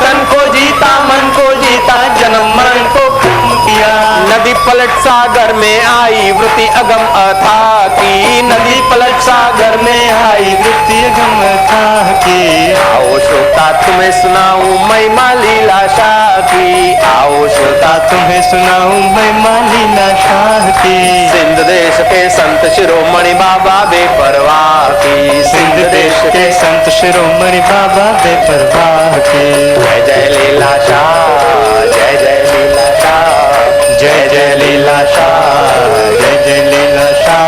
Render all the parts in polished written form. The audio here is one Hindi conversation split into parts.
तन को जीता, मन को जीता, जन्म मरण को खत्म किया। नदी पलट सागर में आई, वृत्ति अगम अथाह की। नदी पलट सागर में आई, वृत्ति अगम अथाह की। आओ श्रोता तुम्हें सुनाऊं महिमा लीला शाह की। आओ श्रोता तुम्हें सुनाऊं महिमा लीला शाह की। सिंध देश के संत शिरोमणि बाबा बेपरवाह की। सिंध देश के संत शिरोमणि बाबा बेपरवाह की। जय जय लीला शाह, जय जय लीला शाह, जय जय लीला शाह, जय जय लीला शाह।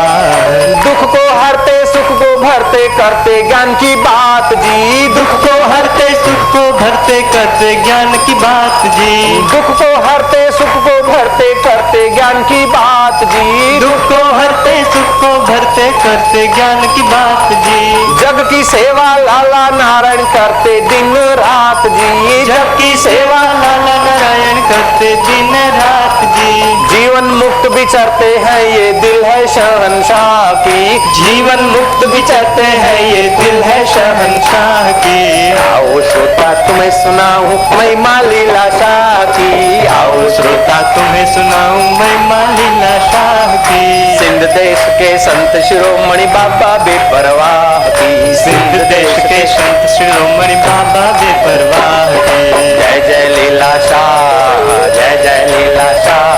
दुख को हरते सुख को भरते करते ज्ञान की बात जी। दुख को हरते सुख को भरते करते ज्ञान की बात जी। दुख को हरते सुख को भरते करते ज्ञान की बात जी। दुख को हरते सुख को भरते करते ज्ञान की बात जी। जग की सेवा लाला नारायण करते दिन रात जी। जग की सेवा लाला नारायण करते दिन रात जी। जीवन मुक्त विचरते हैं ये दिल है शहंशाह की। जीवन मुक्त विचरते हैं ये दिल है शहंशाह की। आओ श्रोता तुम्हें सुनाऊं महिमा लीला शाह की। आओ श्रोता तुम्हें सुनाऊं महिमा लीला शाह की। सिंध देश के संत शिरोमणि बाबा बेपरवाह की। सिंध देश के संत शिरोमणि बाबा बेपरवाह की। जय जय लीला शाह, जय जय लीला शाह,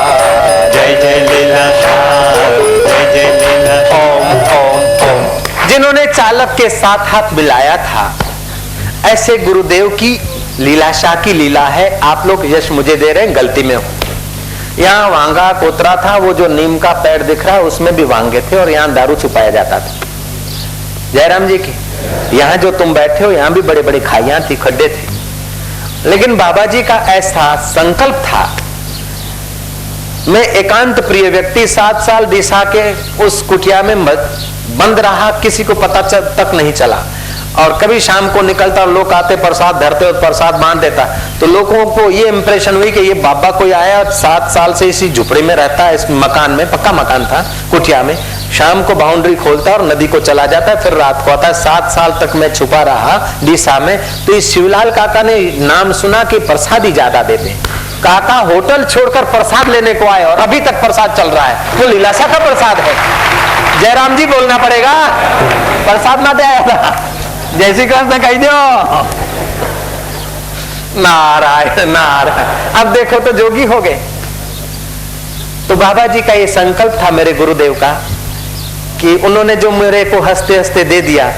जय जय लीला शाह, जय जय लीला शाह। ओम ओम ओम। जिन्होंने चालक के साथ हाथ मिलाया था, ऐसे गुरुदेव की लीला शाह की लीला है। आप लोग यश मुझे दे रहे हैं, गलती में हो। यहाँ वांगा कोतरा था, वो जो नीम का पेड़ दिख रहा है उसमें भी वांगे थे और यहाँ दारू छुपाया जाता था। जयराम जी की यहाँ जो तुम बैठे हो यहाँ भी बड़े बड़े खाइयां थी, खड्डे थे। लेकिन बाबा जी का ऐसा संकल्प था, मैं एकांत प्रिय व्यक्ति 7 साल दिशा के उस कुटिया में बंद रहा, किसी को पता तक नहीं चला। और कभी शाम को निकलता और लोग आते प्रसाद धरते और प्रसाद बांध देता, तो लोगों को ये इंप्रेशन हुई कि ये बाबा कोई आया 7 साल से इसी झुपड़ी में रहता है, इस मकान में, पक्का मकान था कुटिया में। शाम को बाउंड्री खोलता और नदी को चला जाता है, फिर रात को आता है। 7 साल तक मैं छुपा रहा दिशा में, तो इस शिवलाल काका ने नाम सुना कि प्रसाद ही ज्यादा देते हैं। काका होटल छोड़कर प्रसाद लेने को आए और अभी तक प्रसाद चल रहा है, वो लीलाशाह का प्रसाद है। जयराम जी बोलना पड़ेगा, प्रसाद ना दे आया था। जय श्री कृष्ण कह दो। नारायण नारायण। अब देखो तो जोगी हो गए। तो बाबा जी का ये संकल्प था मेरे गुरुदेव का कि उन्होंने जो मेरे को हंसते हंसते दे दिया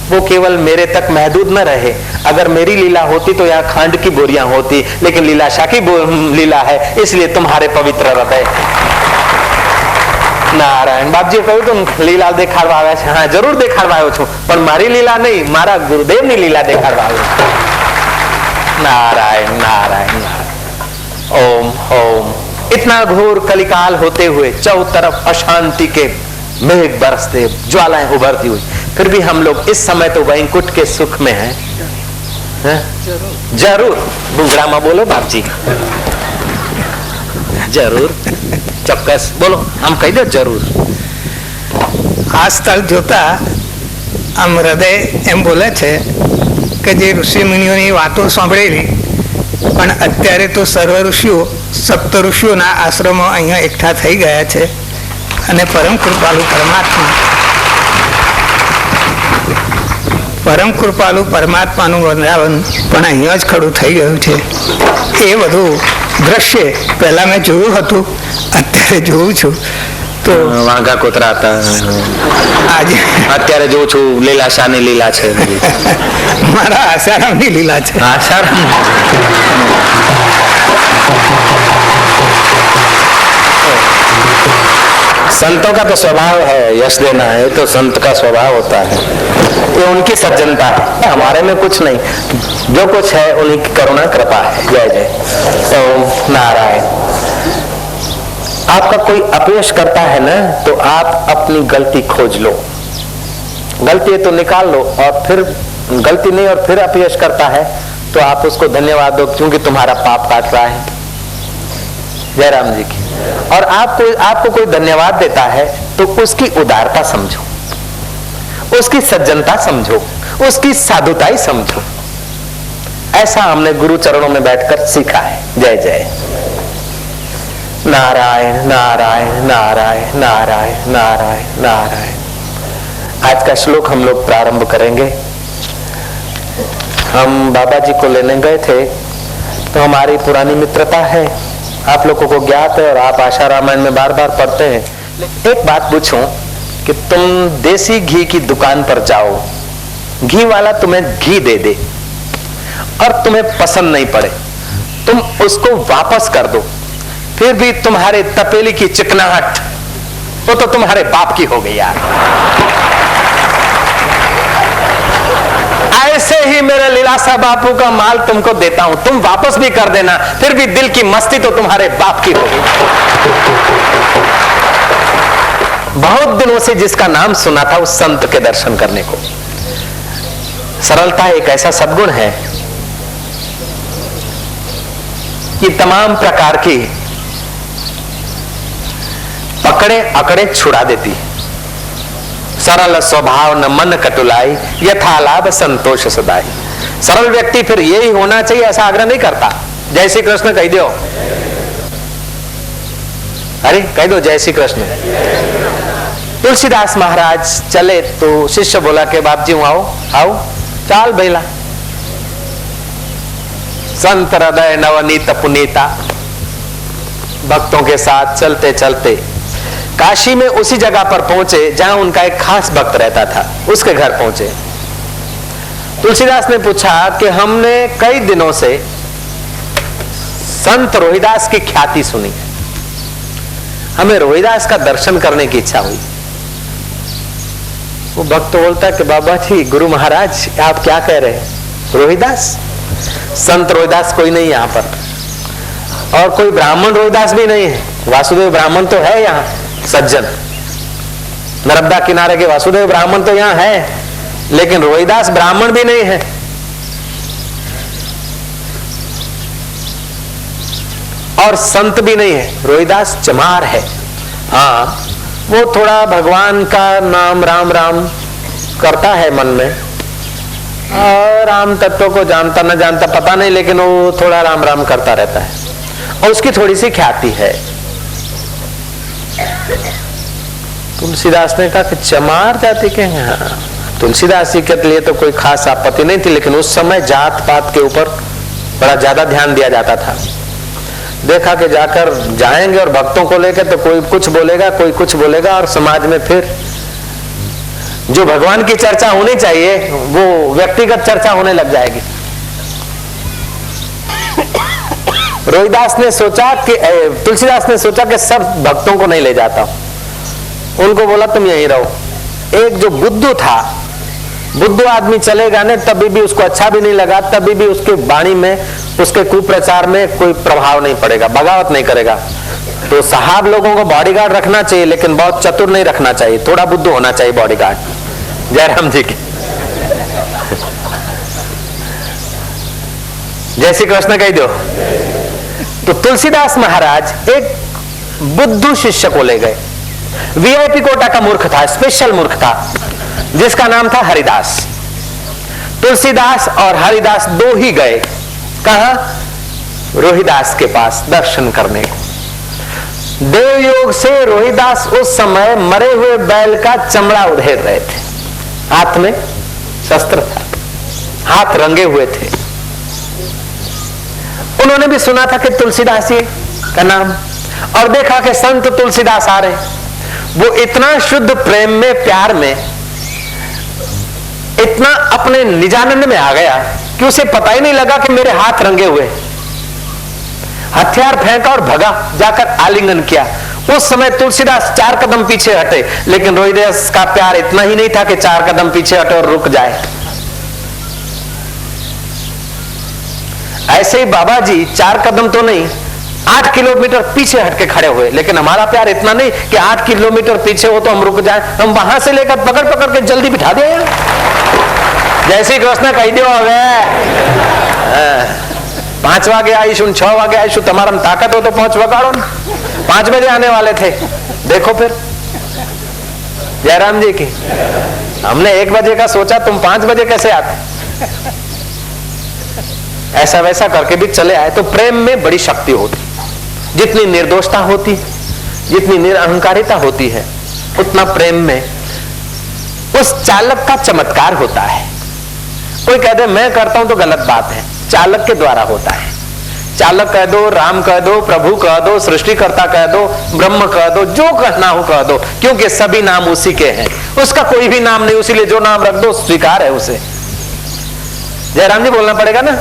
वो केवल मेरे तक महदूद न रहे। अगर मेरी लीला होती तो यहाँ खांड की बोरियां होती, लेकिन लीलाशाह की लीला है, इसलिए तुम्हारे पवित्र हृदय। नारायण बाप जी कहू तुम लीला देखाड़वा छे? हाँ जरूर देखाड़वायो छू, पण मारी लीला नहीं, मारा गुरुदेव ની लीला देखाड़वायो। नारायण नारायण नारायण। ओम ओम। इतना घोर कलिकाल होते हुए चौतरफ अशांति के मेघ बरसते, ज्वालाएं उभरती हुई, फिर भी हम लोग इस समय तो वैकुंठ के सुख में हैं। जरूर बुंगड़ा में बोलो बाप जी। जरूर ચોક્કસ બોલો, આમ કહી દો જરૂર। આ સ્થળ જોતા આમ હૃદય એમ બોલે છે કે જે ઋષિ મુનિઓની વાતો સાંભળેલી, પણ અત્યારે તો સર્વ ઋષિઓ, સપ્ત ઋષિઓના આશ્રમો અહીંયા એકઠા થઈ ગયા છે અને પરમ કૃપાલુ પરમાત્માનું વૃંદાવન પણ અહીંયા જ ખડું થઈ ગયું છે। એ બધું દ્રશ્ય પહેલા મેં જોયું હતું, અત્યારે જોઉં છું તો વાંઘા કોતરા હતા, આજે અત્યારે જોઉં છું લીલાશાહની લીલા છે। મારા આસારામની લીલા છે। આસારામ संतों का तो स्वभाव है यश देना है, तो संत का स्वभाव होता है, ये उनकी सज्जनता है, हमारे में कुछ नहीं, जो कुछ है उन्हीं की करुणा कृपा है। जय जय। ओम नारायण। आपका कोई अपयश करता है ना, तो आप अपनी गलती खोज लो, गलती है तो निकाल लो, और फिर गलती नहीं और फिर अपयश करता है तो आप उसको धन्यवाद दो, क्योंकि तुम्हारा पाप काट रहा है। जयराम जी की। और आपको कोई धन्यवाद देता है तो उसकी उदारता समझो, उसकी सज्जनता समझो, उसकी साधुताई समझो। ऐसा हमने गुरु चरणों में बैठकर सीखा है। जय जय नारायण नारायण नारायण नारायण नारायण नारायण। आज का श्लोक हम लोग प्रारंभ करेंगे। हम बाबा जी को लेने गए थे तो हमारी पुरानी मित्रता है, आप लोगों को ज्ञात है और आप आशा रामायण में बार बार पढ़ते हैं। एक बात पूछूं कि तुम देसी घी की दुकान पर जाओ, घी वाला तुम्हें घी दे दे और तुम्हें पसंद नहीं पड़े, तुम उसको वापस कर दो, फिर भी तुम्हारे तपेली की चिकनाहट वो तो तुम्हारे बाप की हो गई यार। ऐसे ही मेरे लीलाशाह बापू का माल तुमको देता हूं, तुम वापस भी कर देना, फिर भी दिल की मस्ती तो तुम्हारे बाप की होगी। बहुत दिनों से जिसका नाम सुना था उस संत के दर्शन करने को। सरलता एक ऐसा सद्गुण है कि तमाम प्रकार की पकड़े अकड़े छुड़ा देती। सरल स्वभाव न मन कटुलाई, यथा लाभ संतोष सदाई। सरल व्यक्ति फिर यही होना चाहिए ऐसा आग्रह नहीं करता। जय श्री कृष्ण कह दो, अरे कह दो जय श्री कृष्ण। तुलसीदास महाराज चले तो शिष्य बोला के बाप जी आओ आओ, चाल बेला। संत हृदय नवनीत पुनीता भक्तों के साथ चलते चलते काशी में उसी जगह पर पहुंचे जहां उनका एक खास भक्त रहता था, उसके घर पहुंचे। तुलसीदास ने पूछा कि हमने कई दिनों से संत रोहिदास की ख्याति सुनी, हमें रोहिदास का दर्शन करने की इच्छा हुई। वो भक्त बोलता है कि बाबा जी गुरु महाराज आप क्या कह रहे हैं, रोहिदास? संत रोहिदास कोई नहीं यहाँ पर, और कोई ब्राह्मण रोहिदास भी नहीं है। वासुदेव ब्राह्मण तो है यहाँ सज्जन, नर्मदा किनारे के वासुदेव ब्राह्मण तो यहाँ है, लेकिन रोहिदास ब्राह्मण भी नहीं है। और संत भी नहीं है, रोहिदास चमार है। हाँ, वो थोड़ा भगवान का नाम राम राम करता है मन में, और राम तत्व को जानता न जानता पता नहीं, लेकिन वो थोड़ा राम राम करता रहता है और उसकी थोड़ी सी ख्याति है। तुलसीदास ने कहा कि चमार जाति के हैं। हाँ, तुलसीदास जी के लिए तो कोई खास आपत्ति नहीं थी, लेकिन उस समय जात पात के ऊपर बड़ा ज्यादा ध्यान दिया जाता था। देखा कि जाकर जाएंगे और भक्तों को लेकर तो कोई कुछ बोलेगा, कोई कुछ बोलेगा, और समाज में फिर जो भगवान की चर्चा होनी चाहिए वो व्यक्तिगत चर्चा होने लग जाएगी। रोहिदास ने सोचा कि तुलसीदास ने सोचा कि सब भक्तों को नहीं ले जाता, उनको बोला तुम यहीं रहो। एक जो बुद्धू था, बुद्धू आदमी चलेगा ना तभी भी उसको अच्छा भी नहीं लगा, तभी भी उसके वाणी में, उसके कुप्रचार में कोई प्रभाव नहीं पड़ेगा, बगावत नहीं करेगा। तो साहब लोगों को बॉडीगार्ड रखना चाहिए, लेकिन बहुत चतुर नहीं रखना चाहिए, थोड़ा बुद्धू होना चाहिए बॉडीगार्ड। जयराम जी की जय श्री कृष्ण कह दो। तो तुलसीदास महाराज एक बुद्धू शिष्य को ले गए, वीआईपी कोटा का मूर्ख था, स्पेशल मूर्ख था, जिसका नाम था हरिदास। तुलसीदास और हरिदास दो ही गए, कहा? रोहिदास के पास दर्शन करने। देवयोग से रोहिदास उस समय मरे हुए बैल का चमड़ा उधेड़ रहे थे, हाथ में शस्त्र था, हाथ रंगे हुए थे। उन्होंने भी सुना था कि तुलसीदास जी का नाम, और देखा कि संत तुलसीदास आ रहे। वो इतना शुद्ध प्रेम में, प्यार में, इतना अपने निजानंद में आ गया कि उसे पता ही नहीं लगा कि मेरे हाथ रंगे हुए। हथियार फेंका और भगा, जाकर आलिंगन किया। उस समय तुलसीदास 4 कदम पीछे हटे, लेकिन रोहिदास का प्यार इतना ही नहीं था कि 4 कदम पीछे हटे और रुक जाए। ऐसे ही बाबा जी 4 कदम तो नहीं, 8 किलोमीटर पीछे हटके खड़े हुए, लेकिन हमारा प्यार इतना नहीं कि 8 किलोमीटर पीछे हो तो हम रुक जाए, हम वहां से लेकर पकड़ पकड़ के जल्दी बिठा दे। जैसे कृष्ण कही दो, હવે 5 વાગે आईशु, 6 વાગે आईशु, तुम्हारा ताकत हो तो 5 वगाड़ो ना। 5 बजे आने वाले थे, देखो फिर। जयराम जी की, हमने 1 बजे का सोचा, तुम 5 बजे कैसे आते? ऐसा वैसा करके भी चले आए। तो प्रेम में बड़ी शक्ति होती, जितनी निर्दोषता होती, जितनी निरअहंकारिता होती है, उतना प्रेम में उस चालक का चमत्कार होता है। कोई कह दे मैं करता हूं तो गलत बात है, चालक के द्वारा होता है। चालक कह दो, राम कह दो, प्रभु कह दो, सृष्टिकर्ता कह दो, ब्रह्म कह दो, जो कहना हो कह दो, क्योंकि सभी नाम उसी के हैं। उसका कोई भी नाम नहीं, इसीलिए जो नाम रख दो स्वीकार है उसे। जयराम जी बोलना पड़ेगा ना।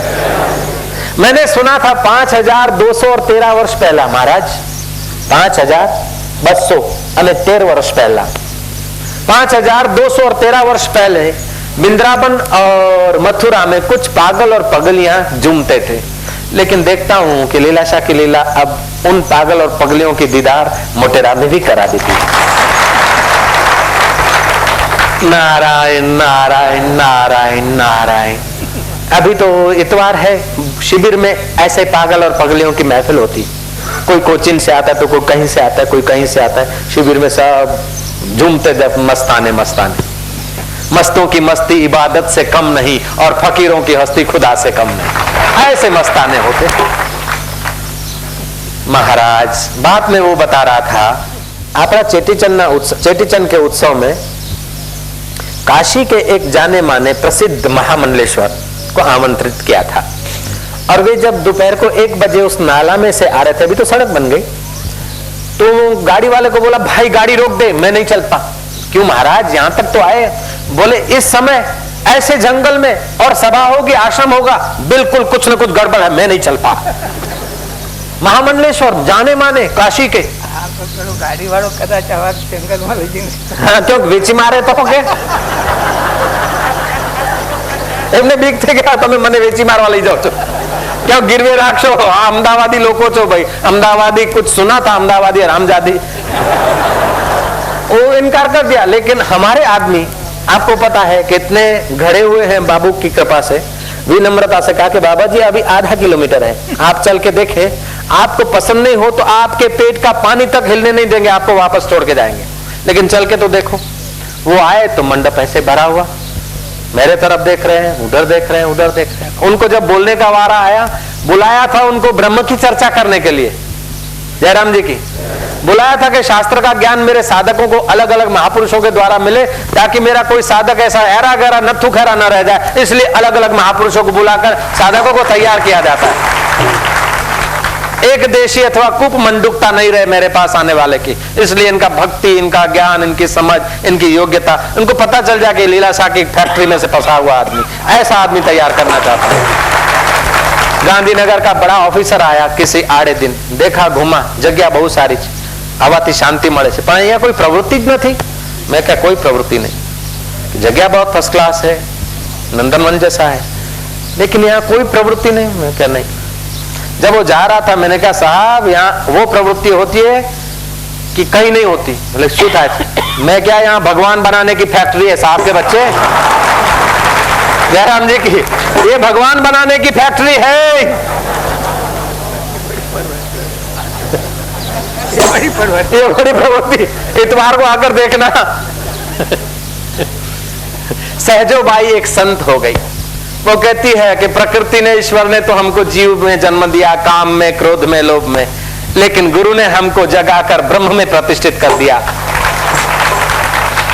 मैंने सुना था 5213 वर्ष पहला महाराज, 5213 वर्ष पहला, 5213 वर्ष पहले वृंदावन और मथुरा में कुछ पागल और पगलियां झूमते थे। लेकिन देखता हूं कि लीलाशाह की लीला अब उन पागल और पगलियों की दीदार मोटेरा में भी करा देती है। नारायण नारायण नारायण नारायण। अभी तो इतवार है, शिविर में ऐसे पागल और पगलियों की महफिल होती। कोई कोचिन से आता है तो कोई कहीं से आता है, कोई कहीं से आता है। शिविर में सब झूमते मस्ताने मस्ताने। मस्तों की मस्ती इबादत से कम नहीं और फकीरों की हस्ती खुदा से कम नहीं, ऐसे मस्ताने होते। महाराज बात में वो बता रहा था, आपका चेटीचंद के उत्सव में काशी के एक जाने माने प्रसिद्ध महामंडलेश्वर को आमंत्रित किया था। और वे जब दोपहर को 1 बजे उस नाला में से आ रहे थे, अभी तो सड़क बन गई, तो गाड़ी वाले को बोला भाई गाड़ी रोक दे, मैं नहीं चल पा। क्यों महाराज, यहां तक तो आए। बोले इस समय ऐसे जंगल में और सभा होगी, आश्रम होगा, बिल्कुल कुछ न कुछ गड़बड़ है, मैं नहीं चल पा। महामंडलेश्वर जाने माने काशी के गाड़ी वालों कदाच जंगल में लई जઈને क्यों વીચી મારે તો કે એમને બીક થઈ ગયા, તમે મને વેચી મારવા લઈ જાઓ છો, ક્યાં गिरवे રાખશો? અમદાવાદી લોકો છો ભાઈ, અમદાવાદી कुछ सुना था, अहमदाबादी रामजादी, वो इनकार कर दिया। लेकिन हमारे आदमी, आपको पता है कितने घड़े हुए हैं बाबू की कृपा से, विनम्रता से कहा कि बाबा जी अभी आधा किलोमीटर है, आप चल के देखें, आपको पसंद नहीं हो तो आपके पेट का पानी तक हिलने नहीं देंगे, आपको वापस छोड़ के जाएंगे, लेकिन चल के तो देखो। वो आए तो मंडप ऐसे भरा हुआ, मेरे तरफ देख रहे हैं, उधर देख रहे हैं, उधर देख रहे हैं। उनको जब बोलने का वारा आया, बुलाया था उनको ब्रह्म की चर्चा करने के लिए, जयराम जी की बुलाया था कि शास्त्र का ज्ञान मेरे साधकों को अलग अलग महापुरुषों के द्वारा मिले, ताकि मेरा कोई साधक ऐसा ऐरा गहरा नत्थु खैरा न रह जाए, इसलिए अलग अलग महापुरुषों को बुलाकर साधकों को तैयार किया जाता है। एक देशी अथवा कुप मंडुकता नहीं रहे मेरे पास आने वाले की, इसलिए इनका भक्ति, इनका ज्ञान, इनकी समझ, इनकी योग्यता, उनको पता चल जाए कि लीलाशाह की फैक्ट्री में से फंसा हुआ आदमी, ऐसा आदमी तैयार करना चाहता है। गांधीनगर का बड़ा ऑफिसर आया किसी आड़े दिन, देखा, घूमा, जगह बहुत सारी हवाથી શાંતિ મળે છે, પણ અહીંયા કોઈ પ્રવૃત્તિ જ નથી। मैं क्या कोई प्रवृत्ति नहीं, जगह बहुत फर्स्ट क्लास है, नंदनवन जैसा है, लेकिन यहाँ कोई प्रवृत्ति नहीं। मैं क्या नहीं। जब वो जा रहा था मैंने कहा साहब यहाँ वो प्रवृत्ति होती है कि कहीं नहीं होती। बोले शू था, मैं क्या यहाँ भगवान बनाने की फैक्ट्री है साहब के बच्चे, जयराम जी की, ये भगवान बनाने की फैक्ट्री है। ये बड़ी प्रवृत्ति, इतवार को आकर देखना। सहजो बाई एक संत हो गई, वो कहती है कि प्रकृति ने, ईश्वर ने तो हमको जीव में जन्म दिया, काम में, क्रोध में, लोभ में, लेकिन गुरु ने हमको जगाकर ब्रह्म में प्रतिष्ठित कर दिया,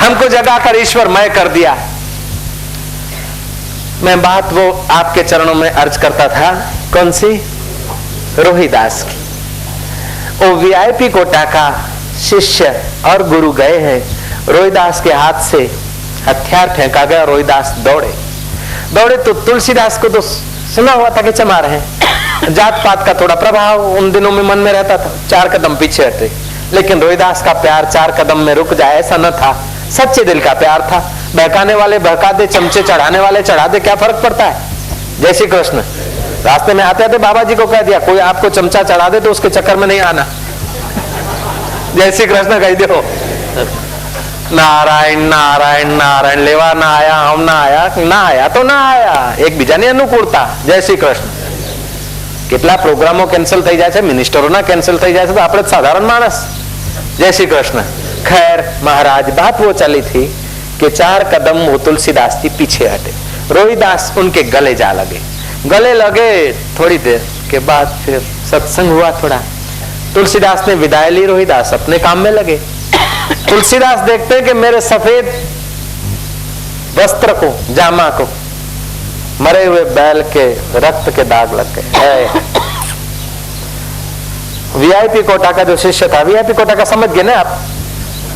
हमको जगाकर ईश्वरमय कर दिया। मैं बात वो आपके चरणों में अर्ज करता था, कौन सी? रोहिदास की। वो वीआईपी कोटा का शिष्य और गुरु गए हैं, रोहिदास के हाथ से हथियार फेंका गया, रोहिदास दौड़े तो तुलसीदास को तो सुना हुआ था कि चमा रहे हैं, जात पात का थोड़ा प्रभाव उन दिनों में मन में रहता था, 4 कदम पीछे हटे। लेकिन रोहिदास का प्यार 4 कदम में रुक जाए ऐसा न था, सच्चे दिल का प्यार था। बहकाने वाले बहका दे, चमचे चढ़ाने वाले चढ़ा दे, क्या फर्क पड़ता है? जय श्री कृष्ण। रास्ते में आते आते बाबा जी को कह दिया, कोई आपको चमचा चढ़ा दे तो उसके चक्कर में नहीं आना, जय श्री कृष्ण कह दो। नारायण नारायण नारायण, लेवा ना आया, हम ना आया, ना आया तो ना आया, एक બીજાની અનુકૂળતા। જય શ્રી કૃષ્ણ। કેટલા પ્રોગ્રામો કેન્સલ થઈ જાય છે, મિનિસ્ટરોના કેન્સલ થઈ જાય છે, તો આપણે સાધારણ માણસ। જય શ્રી કૃષ્ણ। खैर महाराज बात वो चली थी कि 4 कदम वो तुलसीदास जी पीछे हटे, रोहिदास उनके गले जा लगे। गले लगे। थोड़ी देर के बाद फिर सत्संग हुआ थोड़ा। तुलसीदास ने विदाई ली, रोहिदास अपने काम में लगे। तुलसीदास देखते हैं कि मेरे सफेद वस्त्र को, जामा को, मरे हुए बैल के रक्त के दाग लग गए। वीआईपी कोटा का जो शिष्य था, वीआईपी कोटा का समझ गए ना आप,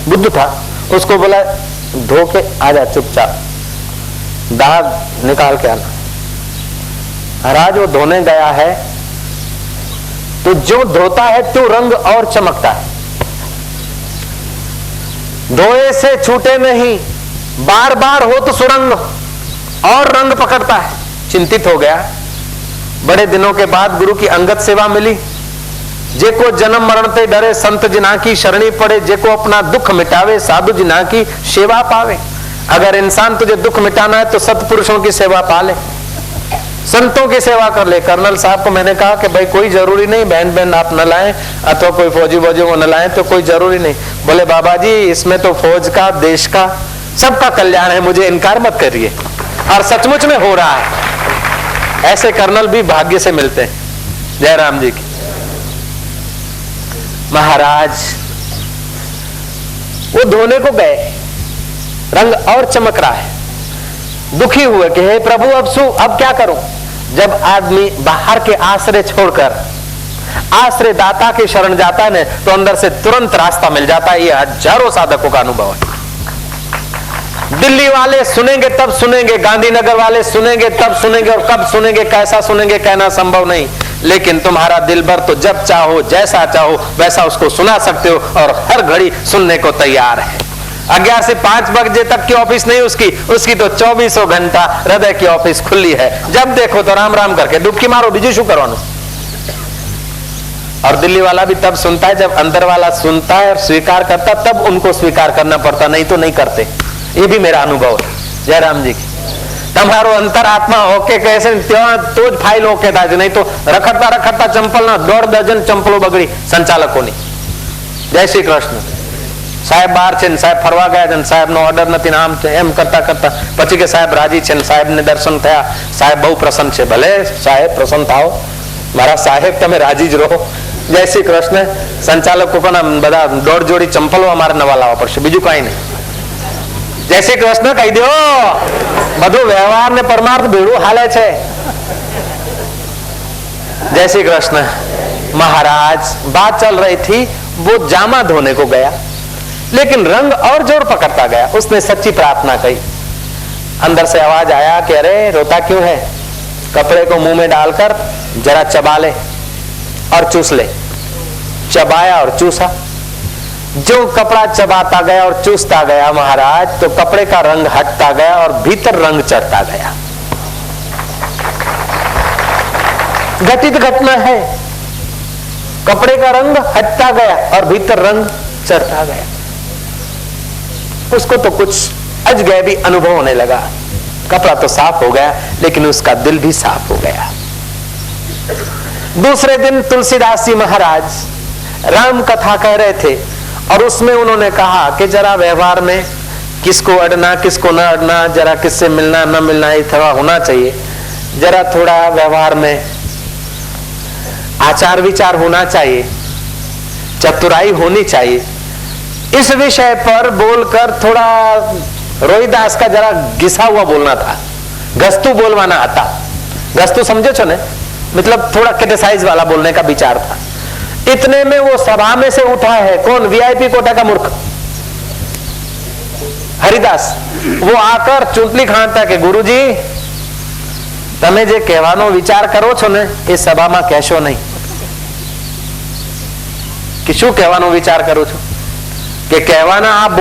बुद्ध था, उसको बोला धो के आ जा, चुपचाप दाग निकाल के आना। महाराज वो धोने गया है तो जो धोता है तो रंग और चमकता है, धोए से छूटे नहीं, बार बार हो तो सुरंग और रंग पकड़ता है। चिंतित हो गया। बड़े दिनों के बाद गुरु की अंगत सेवा मिली। जे को जन्म मरण ते डरे, संत जिना की शरणी पड़े, जे को अपना दुख मिटावे, साधु जिना की सेवा पावे। अगर इंसान तुझे दुख मिटाना है तो सत्पुरुषों की सेवा पा ले, संतों की सेवा कर ले। कर्नल साहब को मैंने कहा कि भाई कोई जरूरी नहीं, बहन बहन आप न लाएं अथवा कोई फौजी वौजी को न लाएं तो कोई जरूरी नहीं। बोले बाबा जी इसमें तो फौज का, देश का, सबका कल्याण है, मुझे इनकार मत करिए। और सचमुच में हो रहा है। ऐसे कर्नल भी भाग्य से मिलते हैं। जयराम जी की। महाराज वो धोने को गए, रंग और चमक रहा है। दुखी हुए कि हे प्रभु अब क्या करूं। जब आदमी बाहर के आश्रय छोड़कर आश्रय दाता के शरण जाता है ना तो अंदर से तुरंत रास्ता मिल जाता है। ये हजारों साधकों का अनुभव है। दिल्ली वाले सुनेंगे तब सुनेंगे, गांधीनगर वाले सुनेंगे तब सुनेंगे, और कब सुनेंगे कैसा सुनेंगे कहना संभव नहीं। लेकिन तुम्हारा दिल भर तो जब चाहो जैसा चाहो वैसा उसको सुना सकते हो और हर घड़ी सुनने को तैयार है। 11 से 5 बजे तक की ऑफिस नहीं उसकी तो 24 घंटा हृदय की ऑफिस खुली है। जब देखो तो राम राम करके डुबकी मारो, बीजू शू करवानो। और दिल्ली वाला भी तब सुनता है जब अंदर वाला सुनता है और स्वीकार करता, तब उनको स्वीकार करना पड़ता, नहीं तो नहीं करते। ये भी मेरा अनुभव है। जयराम जी की। તમારો અંતરાત્મા ઓકે કહે છે તો જ ફાઇલ ઓકે થાય છે, નહીં તો રખડતા ચંપલના 1.5 ડઝન ચંપલો બગડી સંચાલકોની। જય શ્રી કૃષ્ણ। સાહેબ બહાર છે ને સાહેબ ફરવા ગયા છે ને સાહેબનો ઓર્ડર નથી ને આમ છે એમ કરતા પછી કે સાહેબ રાજી છે ને સાહેબને દર્શન થયા, સાહેબ બહુ પ્રસન્ન છે। ભલે સાહેબ પ્રસન્ન થાઓ, મારા સાહેબ તમે રાજી જ રહો। જય શ્રી કૃષ્ણ। સંચાલકો પણ બધા 1.5 જોડી ચંપલો અમારે નવા લાવવા પડશે, બીજું કઈ નહીં। જય શ્રી કૃષ્ણ કહી દો, બધું વ્યવહાર ને પરમાર્થ ભેળું હાલે છે। जय श्री कृष्ण। महाराज बात चल रही थी, वो जामा धोने को गया लेकिन रंग और जोर पकड़ता गया। उसने सच्ची प्रार्थना कही। अंदर से आवाज आया कि अरे रोता क्यों है, कपड़े को मुंह में डालकर जरा चबा ले और चूस ले। चबाया और चूसा। जो कपड़ा चबाता गया और चूसता गया महाराज, तो कपड़े का रंग हटता गया और भीतर रंग चढ़ता गया। घटित घटना है, कपड़े का रंग हटता गया और भीतर रंग चढ़ता गया। उसको तो कुछ अजगैबी अनुभव होने लगा। कपड़ा तो साफ हो गया लेकिन उसका दिल भी साफ हो गया। दूसरे दिन तुलसीदास जी महाराज राम कथा कह रहे थे और उसमें उन्होंने कहा कि जरा व्यवहार में किसको अड़ना किसको न अड़ना, जरा किससे मिलना न मिलना ये थोड़ा होना चाहिए। जरा थोड़ा व्यवहार में आचार विचार होना चाहिए, चतुराई होनी चाहिए। इस विषय पर बोलकर थोड़ा रोहिदास का जरा घिसा हुआ बोलना था, गस्तु बोलवाना आता। गस्तु समझे छो ने, मतलब थोड़ा क्रिटिसाइज वाला बोलने का विचार था। इतने में वो सभा में से उठा है कौन, वीआईपी कोटा का मूर्ख हरिदास। वो आकर चूंटली खांता કે ગુરુજી તમે જે કહેવાનો વિચાર કરો છો ને એ સભામાં કહેશો નહીં। कि શું કહેવાનો વિચાર કરો છો, कि कहवाना आप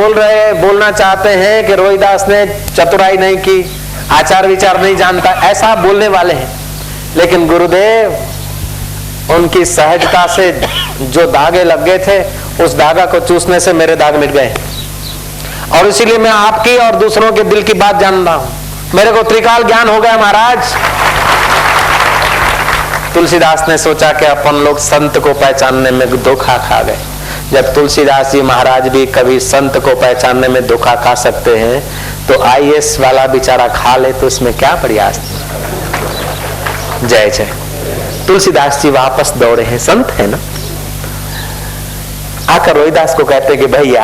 बोलना चाहते हैं कि रोहिदास ने चतुराई नहीं की, आचार विचार नहीं जानता, ऐसा बोलने वाले हैं। लेकिन गुरुदेव उनकी सहजता से जो धागे लग गए थे उस धागा को चूसने से मेरे दाग मिट गए। और इसीलिए मैं आपकी और दूसरों के दिल की बात जान रहा हूं। मेरे को त्रिकाल ज्ञान हो गया महाराज। तुलसीदास ने सोचा कि अपन लोग संत को पहचानने में धोखा खा गए। जब तुलसीदास जी महाराज भी कभी संत को पहचानने में धोखा खा सकते हैं तो आईएएस वाला बेचारा खा ले तो इसमें क्या प्रयास। जय जय। तुलसीदास जी वापस दौड़े हैं, संत है ना। आकर रोहिदास को कहते कि भैया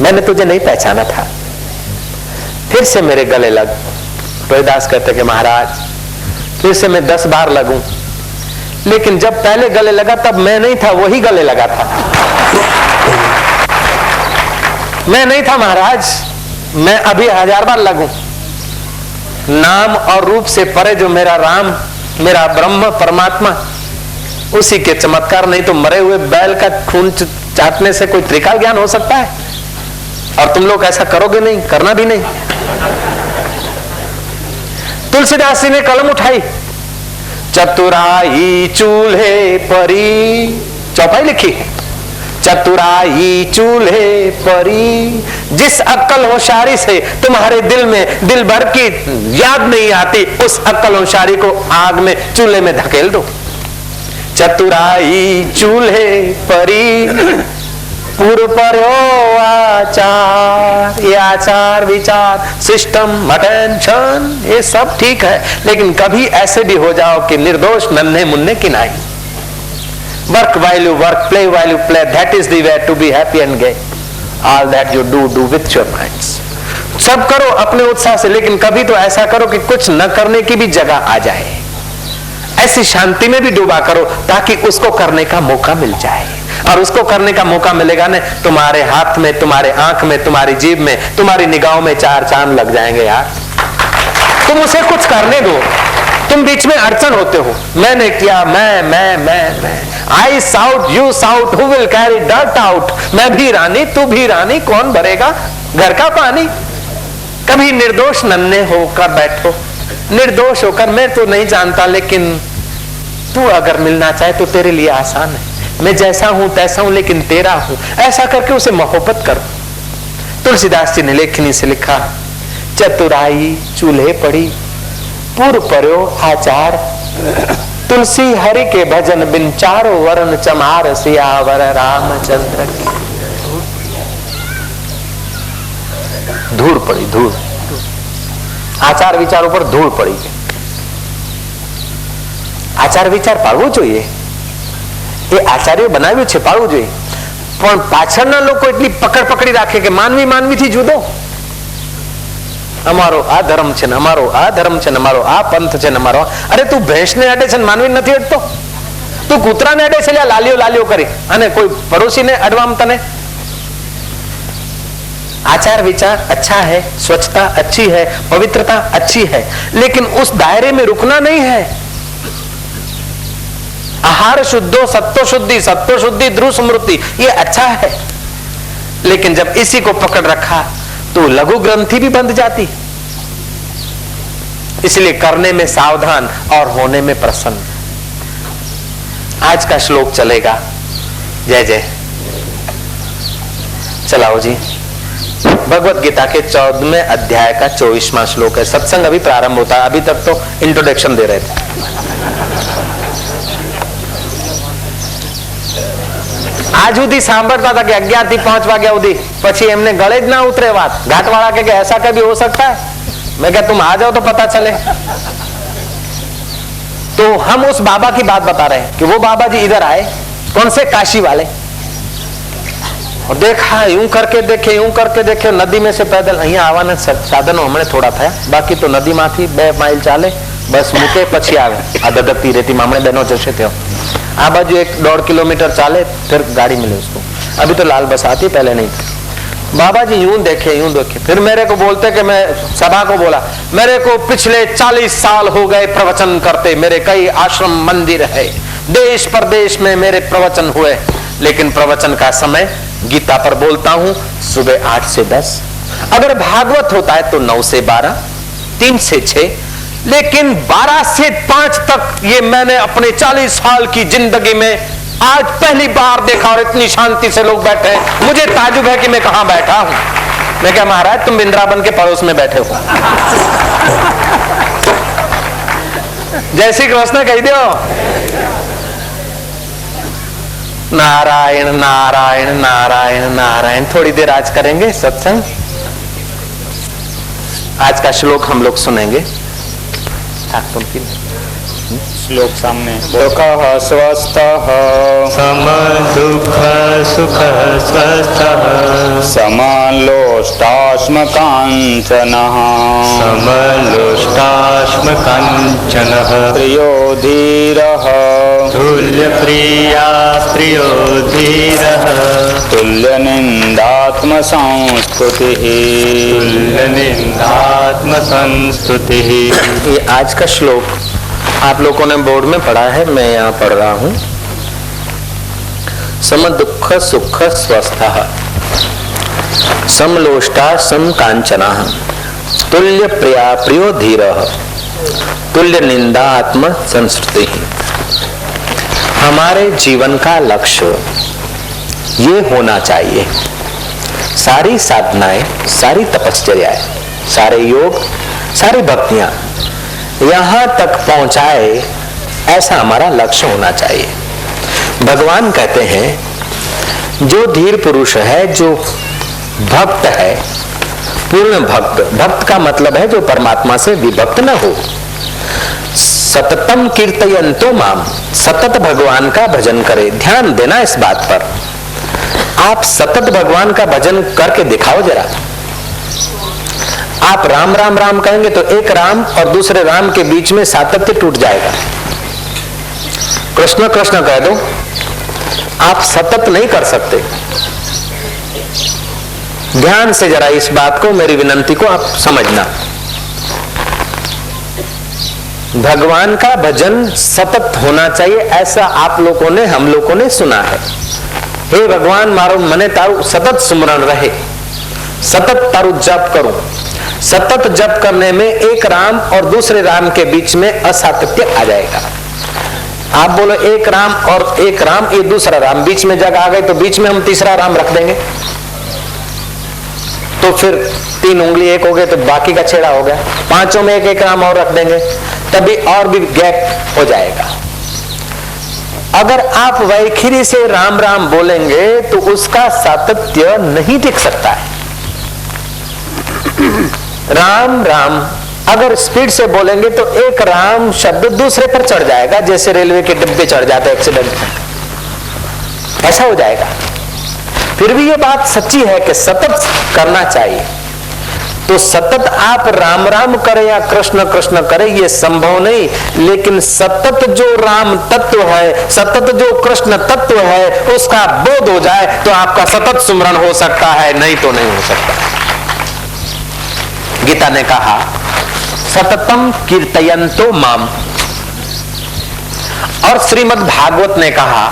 मैंने तुझे नहीं पहचाना था, फिर से मेरे गले लग। रोहिदास कहते कि महाराज फिर से मैं 10 बार लगूं, लेकिन जब पहले गले लगा तब मैं नहीं था, वही गले लगा था। मैं नहीं था महाराज, मैं अभी 1000 बार लगूं। नाम और रूप से परे जो मेरा राम, मेरा ब्रह्म परमात्मा, उसी के चमत्कार, नहीं तो मरे हुए बैल का खून चाटने से कोई त्रिकाल ज्ञान हो सकता है? और तुम लोग ऐसा करोगे नहीं, करना भी नहीं। तुलसीदास जी ने कलम उठाई, चतुराई चूल्हे परी, चौपाई लिखी, चतुराई चूल्हे परी, जिस अक्ल होशियारी से तुम्हारे दिल में दिल भर की याद नहीं आती, उस अक्ल होशियारी को आग में चूल्हे में धकेल दो। चतुराई चूल्हे परी, पूर्व पर्यो आचार, ये आचार विचार सिस्टम अटेंशन ये सब ठीक है, लेकिन कभी ऐसे भी हो जाओ कि निर्दोष नन्हे मुन्ने की नाई। Work while you work, play while you play, that is the way to be happy and gay. All that you do with your minds. सब करो अपने उत्साह से, लेकिन कभी तो ऐसा करो कि कुछ न करने की भी जगह आ जाए। ऐसी शांति में भी डूबा करो ताकि उसको करने का मौका मिल जाए। और उसको करने का मौका मिलेगा ना, तुम्हारे हाथ में, तुम्हारे आंख में, तुम्हारी जीभ में, तुम्हारी निगाहों में 4 चांद लग जाएंगे यार। तुम उसे कुछ करने दो, तुम बीच में अड़चन होते हो, मैंने किया, मैं I shout you shout, who will carry dirt out, मैं भी रानी तू भी रानी, कौन भरेगा घर का पानी। कभी निर्दोष नन्हे होकर बैठो, निर्दोष होकर, मैं तो नहीं जानता, लेकिन तू अगर मिलना चाहे तो तेरे लिए आसान है, मैं जैसा हूं तैसा हूं लेकिन तेरा हूं, ऐसा करके उसे मोहब्बत करो। तुलसीदास जी ने लेखनी से लिखा, चतुराई चूल्हे पड़ी, पूर्व पर्यो आचार, तुलसी हरि के भजन बिन चारों वर्ण चमार, सियावर रामचंद्र की। धूल पड़ी, धूल, आचार विचार ઉપર ધૂળ પડી છે। આચાર વિચાર પાળવો જોઈએ, એ આચાર્ય બનાવ્યું છે, પાળવું જોઈએ, પણ પાછળના લોકો એટલી પકડ પકડી રાખે કે માનવી માનવીથી જુદો, અમારો આ ધર્મ છે ને અમારો આ ધર્મ છે ને અમારો આ પંથ છે ને અમારો, અરે તું ભેંસને અડે છે ને માનવી નથી અડતો, તું કૂતરાને અડે છે લાલીઓ લાલીઓ કરી, અને કોઈ પડોશીને અડવામ તને। आचार विचार अच्छा है, स्वच्छता अच्छी है, पवित्रता अच्छी है, लेकिन उस दायरे में रुकना नहीं है। आहार शुद्धो सत्व शुद्धि ध्रुव स्मृति, ये अच्छा है, लेकिन जब इसी को पकड़ रखा तो लघु ग्रंथि भी बंध जाती। इसलिए करने में सावधान और होने में प्रसन्न। आज का श्लोक चलेगा। जय जय। चलाओ जी। भगवत गीता के 14वें अध्याय का 24वां श्लोक है। सत्संग अभी प्रारंभ होता है, अभी तक तो इंट्रोडक्शन दे रहे थे। आज સુધી સાંભળતા હતા કે 11 થી 5 વાગ્યા સુધી, પછી એમને ગળે જ ના ઉતરે વાત। घाटवाड़ा के ऐसा कभी हो सकता है? मैं क्या तुम आ जाओ तो पता चले। तो हम उस बाबा की बात बता रहे हैं कि वो बाबा जी इधर आए, कौन से काशी वाले, और देखा यूं करके देखे, यूं करके देखे, नदी में से पैदल अहियां आवाना साधनो हमने थोड़ा था, बाकी तो नदी माथी 2 माइल चाले, बस मूके પછી આવે આ દદકતી રેતી માં हमने બહેનો જશે ત્યાં। आ बाजू 1-1.5 किलोमीटर चाले फिर गाड़ी मिले उसको। अभी तो लाल बस आती, पहले नहीं थी। बाबा जी यूं देखे, फिर मेरे को बोलते कि मैं सभा को बोला, मेरे को पिछले 40 साल हो गए प्रवचन करते, मेरे कई आश्रम मंदिर है, देश प्रदेश में मेरे प्रवचन हुए, लेकिन प्रवचन का समय गीता पर बोलता हूं सुबह 8 से 10, अगर भागवत होता है तो 9 से 12, 3 से 6, लेकिन 12 से 5 तक ये मैंने अपने 40 साल की जिंदगी में आज पहली बार देखा, और इतनी शांति से लोग बैठे हैं। मुझे ताजुब है कि मैं कहां बैठा हूं। मैं क्या महाराज तुम वृंदावन के पड़ोस में बैठे हो। जय श्री कृष्ण कह दो। नारायण नारायण नारायण नारायण। थोड़ी देर आज करेंगे सत्संग। आज का श्लोक हम लोग सुनेंगे। श्लोक सामने। सुखः स्वस्थः सम दुःख सुख स्वस्थः समलोष्टाश्मकाञ्चनः समलोष्टाश्मकाञ्चनः प्रियो धीरः तुल्यप्रिया प्रियो धीरः तुल्यनिन्दात्मसंस्तुतिः तुल्यनिन्दात्मसंस्तुतिः। ये आज का श्लोक आप लोगों ने बोर्ड में पढ़ा है, मैं यहाँ पढ़ रहा हूँ। सम दुःख सुख स्वस्थः समलोष्टा समकांचनः तुल्य प्रिया प्रियो धीरः तुल्य निंदा आत्म संस्कृति। हमारे जीवन का लक्ष्य ये होना चाहिए। सारी साधनाएं, सारी तपश्चर्याएं, सारे योग, सारी भक्तियां यहां तक पहुंचाए, ऐसा हमारा लक्ष्य होना चाहिए। भगवान कहते हैं जो धीर पुरुष है, जो भक्त है, पूर्ण भक्त, भक्त का मतलब है जो परमात्मा से विभक्त न हो, सततम कीर्तयन्तो माम, सतत भगवान का भजन करे। ध्यान देना इस बात पर, आप सतत भगवान का भजन करके दिखाओ जरा। आप राम राम राम कहेंगे तो एक राम और दूसरे राम के बीच में सातत्य टूट जाएगा। कृष्ण कृष्ण कह दो, आप सतत नहीं कर सकते। ध्यान से जरा इस बात को, मेरी विनंती को आप समझना। भगवान का भजन सतत होना चाहिए, ऐसा आप लोगों ने, हम लोगों ने सुना है। हे भगवान मारो मने तारू सतत सुमरण रहे, सतत तारू जप करो। सतत जप करने में एक राम और दूसरे राम के बीच में असातत्य आ जाएगा। आप बोलो एक राम और एक राम, ये दूसरा राम, बीच में जगह आ गई तो बीच में हम तीसरा राम रख देंगे, तो फिर 3 उंगली एक हो गए तो बाकी का छेड़ा हो गया। 5 में एक एक राम और रख देंगे, तभी और भी गैप हो जाएगा। अगर आप वैखरी से राम राम बोलेंगे तो उसका सातत्य नहीं टिक सकता है। राम राम अगर स्पीड से बोलेंगे तो एक राम शब्द दूसरे पर चढ़ जाएगा, जैसे रेलवे के डिब्बे चढ़ जाते एक्सीडेंट में, ऐसा हो जाएगा। फिर भी ये बात सच्ची है कि सतत करना चाहिए। तो सतत आप राम राम करें या कृष्ण कृष्ण करें ये संभव नहीं, लेकिन सतत जो राम तत्व है, सतत जो कृष्ण तत्व है, उसका बोध हो जाए तो आपका सतत सुमरण हो सकता है, नहीं तो नहीं हो सकता। गीता ने कहा सततम कीर्तयन्तो माम, और श्रीमद् भागवत ने कहा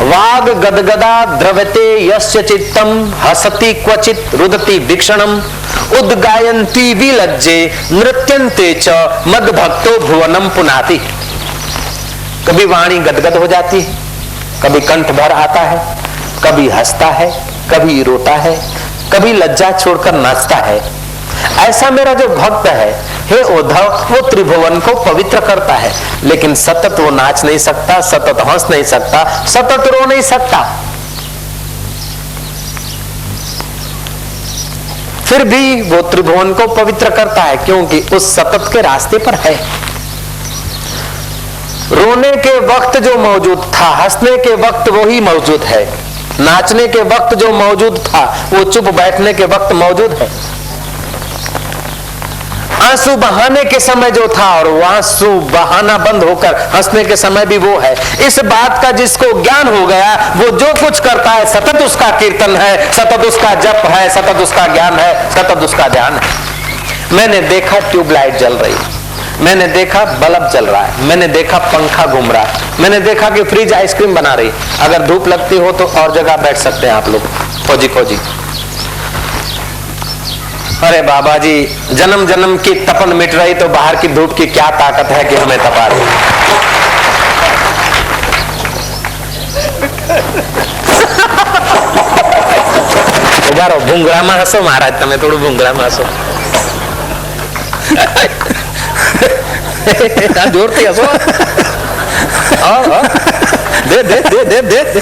वाग गदगदा द्रवते यस्य चित्तम हसति क्वचित रुदति वीक्षणम उद्गायन्ति विलज्जे नृत्यन्ते च मद्भक्तो भुवनम पुनाति। कभी वाणी गदगद हो जाती है, कभी कंठ भर आता है, कभी हंसता है, कभी रोता है, कभी लज्जा छोड़कर नाचता है। ऐसा मेरा जो भक्त है, हे उद्धव, वो त्रिभुवन को पवित्र करता है, लेकिन सतत वो नाच नहीं सकता, सतत हंस नहीं सकता, सतत रो नहीं सकता। फिर भी वो त्रिभुवन को पवित्र करता है, क्योंकि उस सतत के रास्ते पर है। रोने के वक्त जो मौजूद था, हंसने के वक्त वो ही मौजूद है, नाचने के वक्त जो मौजूद था वो चुप बैठने के वक्त मौजूद है। आंसू बहाने के समय जो था और वो आंसू बहाना बंद होकर हंसने के समय भी वो है। इस बात का जिसको ज्ञान हो गया, वो जो कुछ करता है सतत उसका कीर्तन है, सतत उसका जप है, सतत उसका ज्ञान है, सतत उसका ध्यान है। मैंने देखा ट्यूबलाइट जल रही, मैंने देखा बल्ब जल रहा है, मैंने देखा पंखा घूम रहा है, मैंने देखा कि फ्रिज आइसक्रीम बना रही। अगर धूप लगती हो तो और जगह बैठ सकते हैं आप लोग खोजी खोजी। अरे बाबा जी, जन्म जन्म की तपन मिट रही तो बाहर की धूप की क्या ताकत है कि हमें तपा दे। उबारो भूंगरा में हसो महाराज, तमे थोड़ू भूंगरा में हसो। जोरती हसो। दे दे दे दे दे, दे।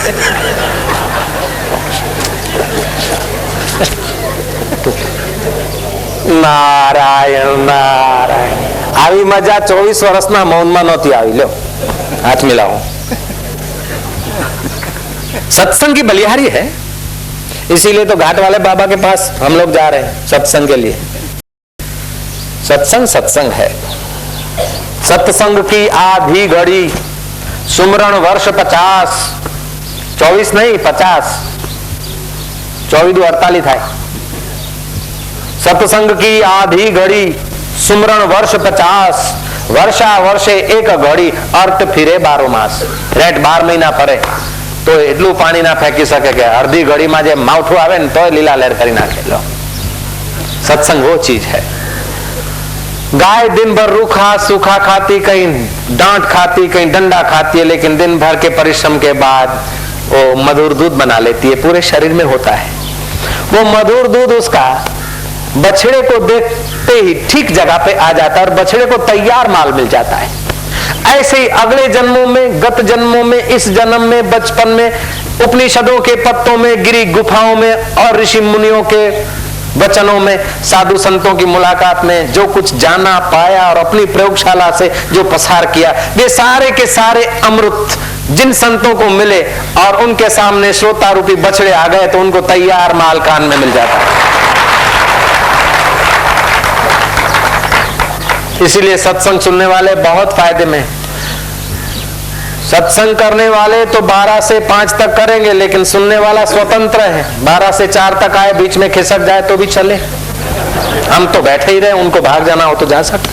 नारायण नारायण। આવી મજા 24 વર્ષના મૌનમાં નહોતી આવી। लो हाथ मिलाओ। सत्संग की बलिहारी है, इसीलिए तो घाट वाले बाबा के पास हम लोग जा रहे हैं सत्संग के लिए। सत्संग सत्संग है। सत्संग की आधी घड़ी सुमरण वर्ष 50, 24 नहीं 50, 24 दो 48 થાય। सत्संग की आधी घड़ी सुमरण वर्ष 50, वर्षा वर्षे एक घड़ी अर्थ फिरे 12 मास। रेट 12 મહિના ફરે તો એટલું પાણી ના ફેંકી શકે કે અડધી ઘડીમાં જે માવઠું આવે ને તોય લીલા લહેર કરી નાખે। લો सत्संग वो चीज है। गाय दिन भर रूखा सूखा खाती, कहीं डांट खाती, कहीं डंडा खाती है, लेकिन दिन भर के परिश्रम के बाद वो मधुर दूध बना लेती है, पूरे शरीर में होता है। वो मधुर दूध उसका बछड़े को देखते ही ठीक जगह पे आ जाता है और बछड़े को तैयार माल मिल जाता है। ऐसे ही अगले जन्मों में, गत जन्मों में, इस जन्म में, बचपन में, उपनिषदों के पत्तों में, गिरी गुफाओं में और ऋषि मुनियों के वचनों में, साधु संतों की मुलाकात में जो कुछ जाना पाया और अपनी प्रयोगशाला से जो पसार किया, वे सारे के सारे अमृत जिन संतों को मिले और उनके सामने श्रोता रूपी बछड़े आ गए तो उनको तैयार माल कान में मिल जाता है। इसीलिए सत्संग सुनने वाले बहुत फायदे में। सत्संग करने वाले तो 12 से 5 तक करेंगे, लेकिन सुनने वाला स्वतंत्र है। 12 से 4 तक आए, बीच में खिसक जाए तो भी चले, हम तो बैठे ही रहे, उनको भाग जाना हो तो जा सकते।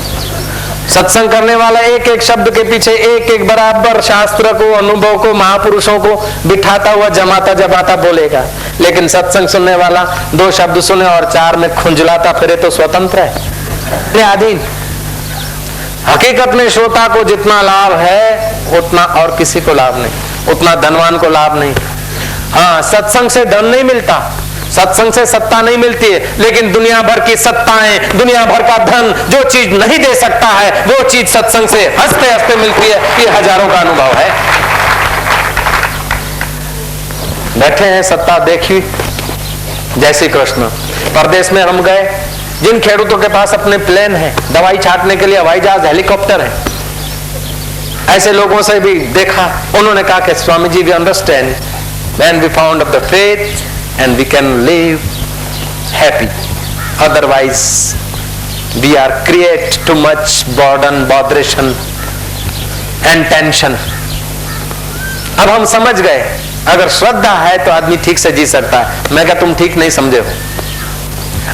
सत्संग करने वाला एक एक शब्द के पीछे एक एक बराबर शास्त्र को, अनुभव को, महापुरुषों को बिठाता हुआ जमाता जमाता बोलेगा। लेकिन सत्संग सुनने वाला 2 शब्द सुने और 4 में खुंजलाता फिरे तो स्वतंत्र है, अधीन। हकीकत में श्रोता को जितना लाभ है उतना और किसी को लाभ नहीं, उतना धनवान को लाभ नहीं। हाँ, सत्संग से धन नहीं मिलता, सत्संग से सत्ता नहीं मिलती है, लेकिन दुनिया भर की सत्ताएं, दुनिया भर का धन जो चीज नहीं दे सकता है वो चीज सत्संग से हंसते हंसते मिलती है। ये हजारों का अनुभव है। बैठे हैं, सत्ता देखी, जय श्री कृष्ण। परदेश में हम गए, जिन खेडूतों के पास अपने प्लेन है, दवाई छाटने के लिए हवाई जहाज, हेलीकॉप्टर है, ऐसे लोगों से भी देखा। उन्होंने कहा कि Swami ji, we understand when we found of the faith and we can live happy, otherwise we are create too much burden, botheration and tension. अब हम समझ गए, अगर श्रद्धा है तो आदमी ठीक से जी सकता है। मैं क्या तुम ठीक नहीं समझे हो?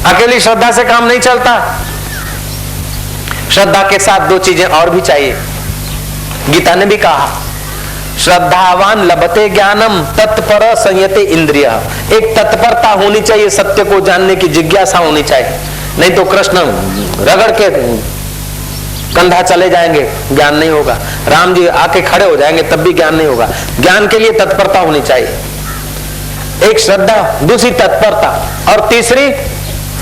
अकेली श्रद्धा से काम नहीं चलता, श्रद्धा के साथ 2 चीजें और भी चाहिए। गीता ने भी कहा, श्रद्धावान लभते ज्ञानम तत्पर संयते इंद्रिय। एक तत्परता होनी चाहिए, सत्य को जानने की जिज्ञासा होनी चाहिए, नहीं तो कृष्ण रगड़ के कंधा चले जाएंगे, ज्ञान नहीं होगा। राम जी आके खड़े हो जाएंगे तब भी ज्ञान नहीं होगा। ज्ञान के लिए तत्परता होनी चाहिए। एक श्रद्धा, दूसरी तत्परता और तीसरी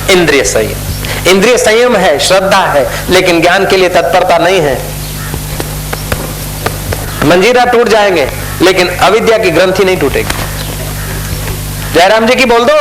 इंद्रिय संयम। इंद्रिय संयम है, श्रद्धा है, लेकिन ज्ञान के लिए तत्परता नहीं है। मंजीरा टूट जाएंगे लेकिन अविद्या की ग्रंथि नहीं टूटेगी। जयराम जी की बोल दो।